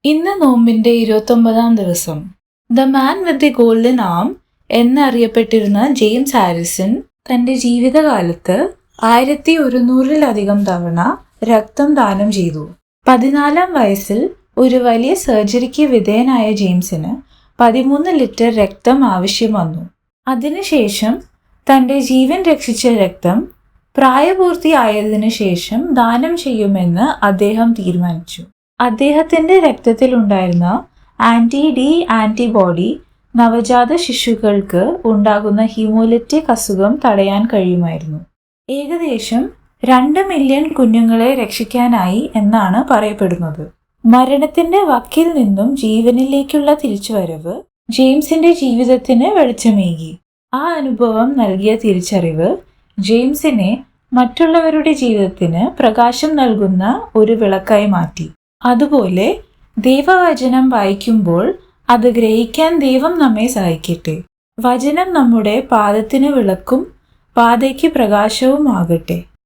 ഇന്ന് നോമ്പിന്റെ 29-ാം ദിവസം. The man with the golden arm എന്നറിയപ്പെട്ടിരുന്ന ജെയിംസ് ഹാരിസൺ തന്റെ ജീവിതകാലത്ത് 1100-ലധികം തവണ രക്തം ദാനം ചെയ്തു. 14-ാം വയസ്സിൽ ഒരു വലിയ സർജറിക്ക് വിധേയനായ ജെയിംസിന് 13 ലിറ്റർ രക്തം ആവശ്യം വന്നു. അതിനുശേഷം തന്റെ ജീവൻ രക്ഷിച്ച രക്തം പ്രായപൂർത്തിയായതിനു ശേഷം ദാനം ചെയ്യുമെന്ന് അദ്ദേഹം തീരുമാനിച്ചു. അദ്ദേഹത്തിന്റെ രക്തത്തിലുണ്ടായിരുന്ന ആന്റി-ഡി ആന്റിബോഡി നവജാത ശിശുക്കൾക്ക് ഉണ്ടാകുന്ന ഹീമോലിറ്റിക് അസുഖം തടയാൻ കഴിയുമായിരുന്നു. ഏകദേശം 2 മില്യൺ കുഞ്ഞുങ്ങളെ രക്ഷിക്കാനായി എന്നാണ് പറയപ്പെടുന്നത്. മരണത്തിന്റെ വക്കിൽ നിന്നും ജീവനിലേക്കുള്ള തിരിച്ചുവരവ് ജെയിംസിന്റെ ജീവിതത്തിന് വെളിച്ചമേകി. ആ അനുഭവം നൽകിയ തിരിച്ചറിവ് ജെയിംസിനെ മറ്റുള്ളവരുടെ ജീവിതത്തിന് പ്രകാശം നൽകുന്ന ഒരു വിളക്കായി മാറ്റി. അതുപോലെ ദൈവവചനം വായിക്കുമ്പോൾ അത് ഗ്രഹിക്കാൻ ദൈവം നമ്മെ സഹായിക്കട്ടെ. വചനം നമ്മുടെ പാദത്തിന് വിളക്കും പാതയ്ക്ക് പ്രകാശവും ആകട്ടെ.